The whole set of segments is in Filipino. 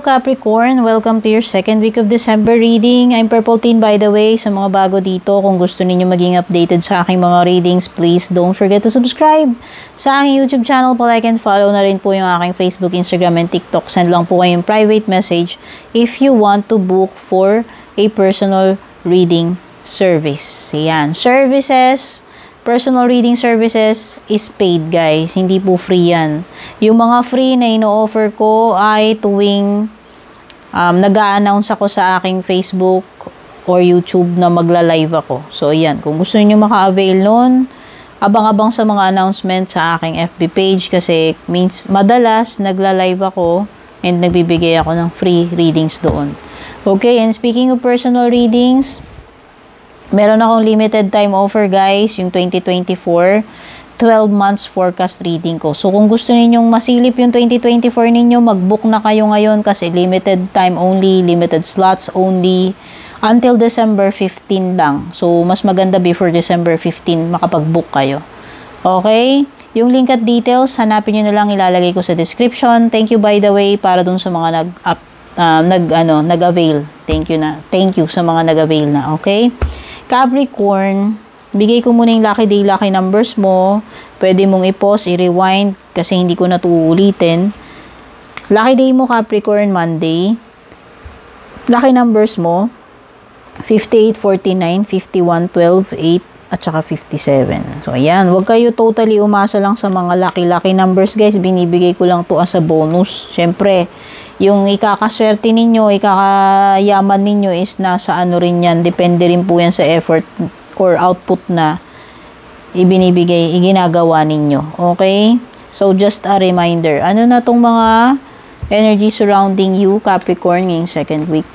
Capricorn! Welcome to your second week of December reading. I'm Purple Teen by the way. Sa mga bago dito, kung gusto ninyo maging updated sa aking mga readings, please don't forget to subscribe sa aking YouTube channel. Like and follow na rin po yung aking Facebook, Instagram, and TikTok. Send lang po kayong private message if you want to book for a personal reading service. Yan. Services, personal reading services is paid, guys. Hindi po free yan. Yung mga free na ino-offer ko ay tuwing nag-a-announce ako sa aking Facebook or YouTube na magla-live ako. So, yan. Kung gusto niyo maka-avail nun, abang-abang sa mga announcement sa aking FB page kasi madalas nagla-live ako and nagbibigay ako ng free readings doon. Okay, and speaking of personal readings, meron akong limited time offer, guys, yung 2024 12 months forecast reading ko. So, kung gusto ninyong masilip yung 2024 ninyo, mag-book na kayo ngayon kasi limited time only, limited slots only, until December 15 lang. So, mas maganda before December 15 makapag-book kayo. Okay? Yung link at details, hanapin nyo na lang, ilalagay ko sa description. Thank you by the way para dun sa mga nag-avail. Thank you sa mga nag-avail na, okay? Capricorn, bigay ko muna yung lucky day, lucky numbers mo. Pwede mong i-pause, i-rewind kasi hindi ko na ito uulitin. Lucky day mo, Capricorn, Monday. Lucky numbers mo, 58, 49, 51, 12, 8, at saka 57. So, ayan. Huwag kayo totally umasa lang sa mga lucky numbers, guys. Binibigay ko lang to as a bonus. Siyempre, yung ikakaswerte ninyo, ikakayaman ninyo is nasa ano rin yan. Depende rin po yan sa effort or output na iginagawa ninyo. Okay? So, just a reminder. Ano na tong mga energy surrounding you, Capricorn, ngayong second week?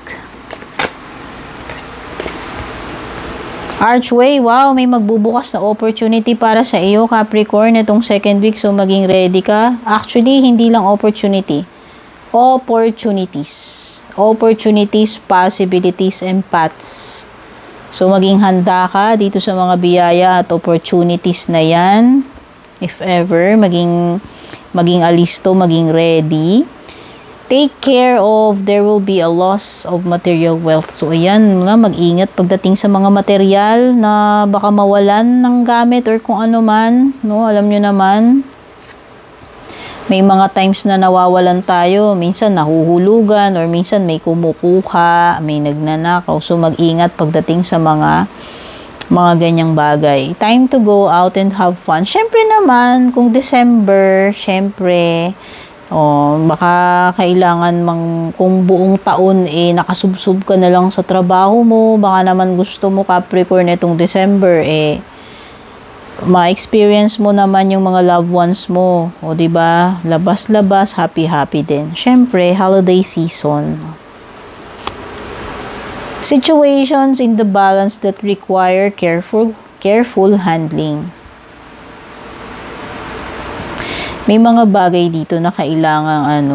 Archway, wow, may magbubukas na opportunity para sa iyo, Capricorn, itong second week. So, maging ready ka. Actually, hindi lang opportunity. Opportunities, possibilities, and paths. So, maging handa ka dito sa mga biyaya at opportunities na yan. If ever, maging alisto, maging ready. Take care of, there will be a loss of material wealth. So, ayan, mag-ingat pagdating sa mga material na baka mawalan ng gamit or kung ano man. No? Alam nyo naman, may mga times na nawawalan tayo, minsan nahuhulugan, or minsan may kumukuha, may nagnanakaw. So, mag-ingat pagdating sa mga ganyang bagay. Time to go out and have fun. Syempre naman, kung December, syempre, baka kailangan kung buong taon, nakasubsob ka na lang sa trabaho mo, baka naman gusto mo, Capricorn, itong December, ma-experience mo naman yung mga loved ones mo. O, diba? Labas-labas, happy-happy din. Syempre, holiday season. Situations in the balance that require careful handling. May mga bagay dito na kailangan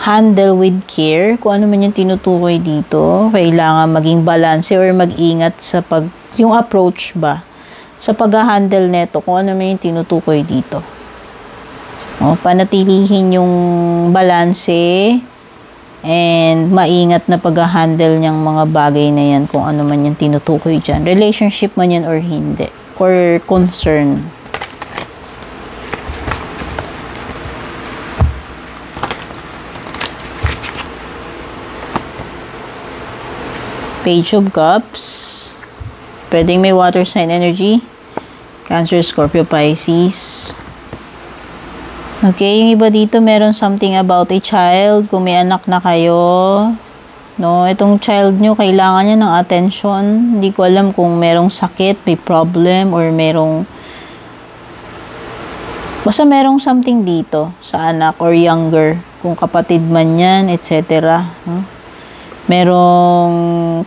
handle with care. Kung ano man yung tinutukoy dito, kailangan maging balance or mag-ingat sa yung approach ba sa pag-handle neto, kung ano man yung tinutukoy dito. Panatilihin yung balanse and maingat na pag-handle niyang mga bagay na yan, kung ano man yung tinutukoy dyan. Relationship man yan or hindi. Or concern. Page of Cups. Pwedeng may water sign energy. Cancer, Scorpio, Pisces. Okay, yung iba dito meron something about a child. Kung may anak na kayo, no, itong child nyo, kailangan niya ng attention. Hindi ko alam kung merong sakit, may problem, or basta merong something dito sa anak or younger. Kung kapatid man yan, etc. No? Merong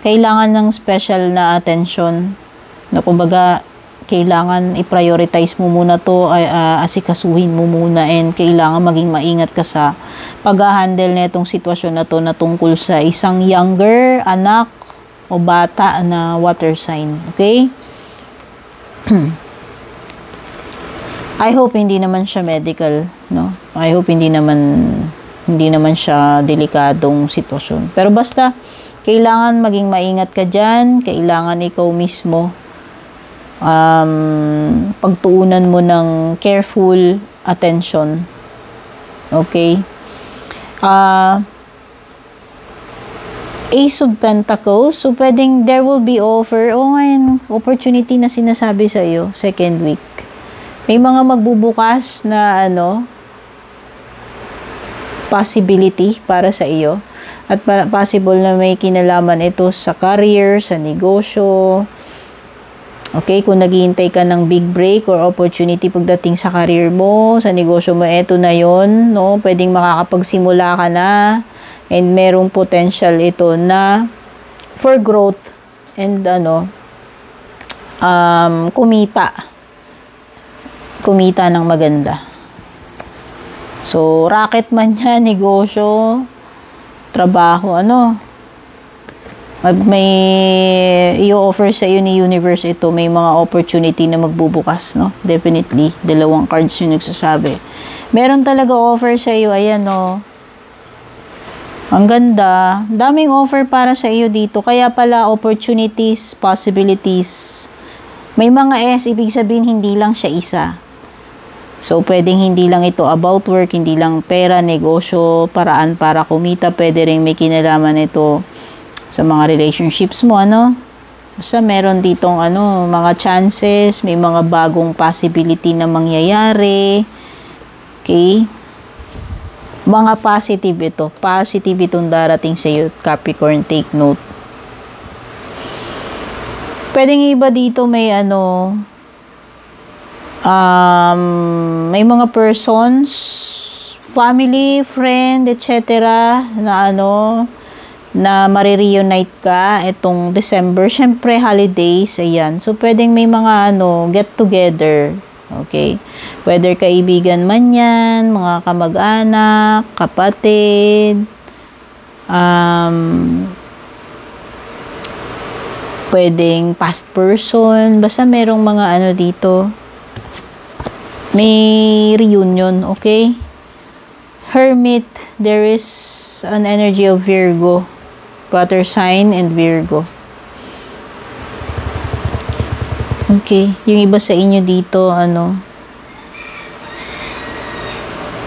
kailangan ng special na attention na kumbaga kailangan i-prioritize mo muna to, asikasuhin mo muna, and kailangan maging maingat ka sa pag-handle na itong sitwasyon na to na tungkol sa isang younger, anak o bata na water sign. Okay? I hope hindi naman siya medical, no? I hope hindi naman Hindi naman siya delikadong sitwasyon. Pero basta, kailangan maging maingat ka dyan. Kailangan ikaw mismo pagtuunan mo ng careful attention. Okay? Ace of Pentacles. So, pwedeng there will be offer. Ngayon, opportunity na sinasabi sa iyo, second week. May mga magbubukas na, possibility para sa iyo. At possible na may kinalaman ito sa career, sa negosyo. Okay, kung naghihintay ka ng big break or opportunity pagdating sa career mo, sa negosyo mo, eto na yon, no? Pwedeng makakapagsimula ka na. And merong potential ito na for growth and kumita ng maganda. So, racket man yan, negosyo, trabaho, may i-offer sa iyo ni universe ito, may mga opportunity na magbubukas, no? Definitely, dalawang cards yung nagsasabi. Meron talaga offer sa iyo, ayan, Ang ganda. Daming offer para sa iyo dito. Kaya pala, opportunities, possibilities. May mga S, ibig sabihin, hindi lang siya isa. So, pwedeng hindi lang ito about work, hindi lang pera, negosyo, paraan para kumita. Pwede rin may kinalaman ito sa mga relationships mo, Basta meron ditong, mga chances, may mga bagong possibility na mangyayari. Okay? Mga positive ito. Positive itong darating sa iyo, Capricorn. Take note. Pwedeng iba dito may may mga persons, family, friend, etc. na na marireunite ka itong December. Syempre, holidays, ayan. So, pwedeng may mga get together. Okay? Whether kaibigan man yan, mga kamag-anak, kapatid, pwedeng past person, basta merong mga dito, may reunion, okay? Hermit, there is an energy of Virgo, water sign and Virgo. Okay, yung iba sa inyo dito,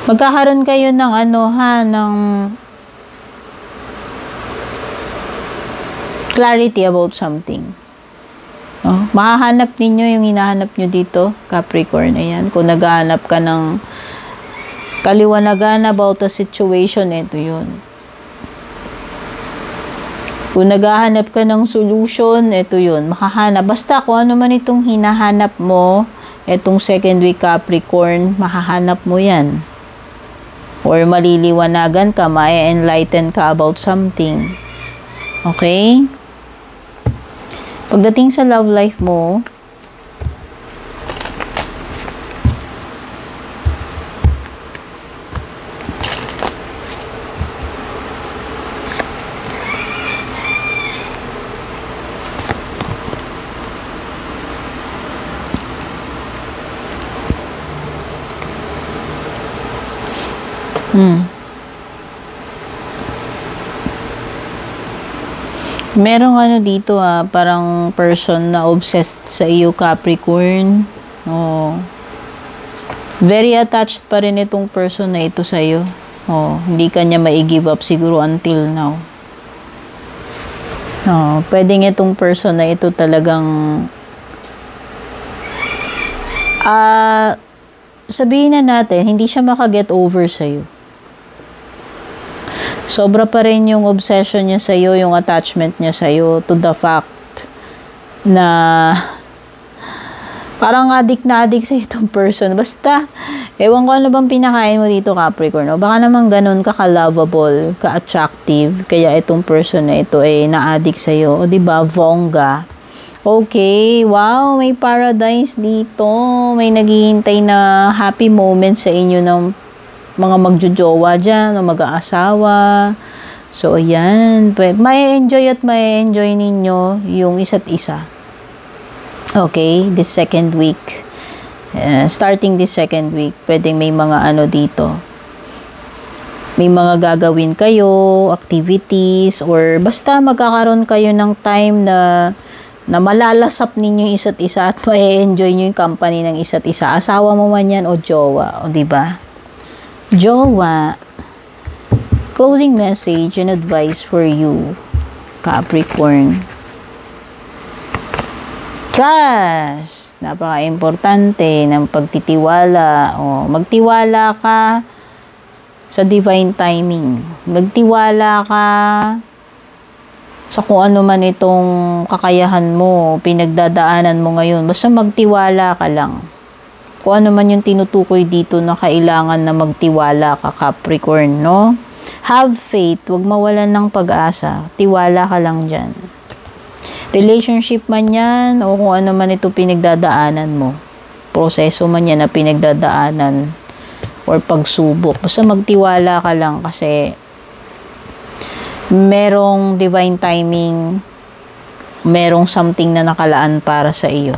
magkakaroon kayo ng ng clarity about something. Mahahanap ninyo yung hinahanap nyo dito, Capricorn. Ayan, kung naghahanap ka ng kaliwanagan about a situation, ito yun. Kung naghahanap ka ng solution, ito yun, makahanap. Basta kung ano man itong hinahanap mo, itong second week Capricorn, makahanap mo yan. Or maliliwanagan ka, ma-enlighten ka about something. Okay? Pagdating sa love life mo, merong dito parang person na obsessed sa iyo, Capricorn. Very attached pa rin itong person na ito sa iyo. Hindi ka niya mai-give up siguro until now. Pwedeng itong person na ito talagang sabihin na natin, hindi siya maka-get over sa iyo. Sobra pa rin yung obsession niya sa'yo, yung attachment niya sa'yo to the fact na parang addict na addict sa itong person. Basta, ewan ko ano bang pinakain mo dito, Capricorn. Baka naman ganun ka-lovable, ka-attractive, kaya itong person na ito ay na-addict sa'yo. O diba, Vongga. Okay, wow, may paradise dito. May naghihintay na happy moment sa inyo ng mga magjojowa dyan, o mag-aasawa. So, ayan. May enjoy ninyo yung isa't isa. Okay, this second week. Starting this second week, pwedeng may mga dito. may mga gagawin kayo, activities, or basta magkakaroon kayo ng time na malalasap ninyo isa't isa at ma-enjoy nyo yung company ng isa't isa. Asawa mo man yan o jowa, o diba? Jowa. Closing message and advice for you, Capricorn. Trust. Napaka-importante ng pagtitiwala. O, magtiwala ka sa divine timing. Magtiwala ka sa kung ano man itong kakayahan mo, pinagdadaanan mo ngayon. Basta magtiwala ka lang. Kung ano man yung tinutukoy dito na kailangan na magtiwala ka, Capricorn, no? Have faith. Huwag mawalan ng pag-asa. Tiwala ka lang dyan. Relationship man yan, o kung ano man ito pinagdadaanan mo. Proseso man yan na pinagdadaanan or pagsubok. Basta magtiwala ka lang kasi merong divine timing, merong something na nakalaan para sa iyo.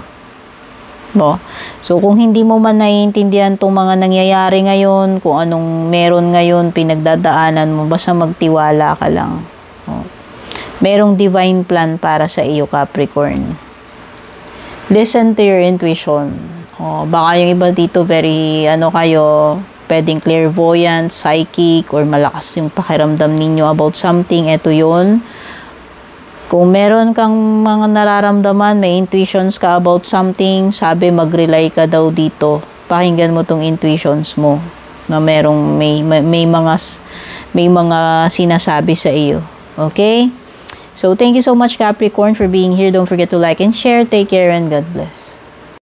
No? So, kung hindi mo man naiintindihan itong mga nangyayari ngayon, kung anong meron ngayon, pinagdadaanan mo, basta magtiwala ka lang. No? Merong divine plan para sa iyo, Capricorn. Listen to your intuition. Baka yung iba dito very, kayo, pwedeng clairvoyant, psychic, or malakas yung pakiramdam ninyo about something. Ito yun. Kung meron kang mga nararamdaman, may intuitions ka about something, sabi mag-rely ka daw dito. Pakinggan mo tong intuitions mo na may mga sinasabi sa iyo. Okay? So, thank you so much, Capricorn, for being here. Don't forget to like and share. Take care and God bless.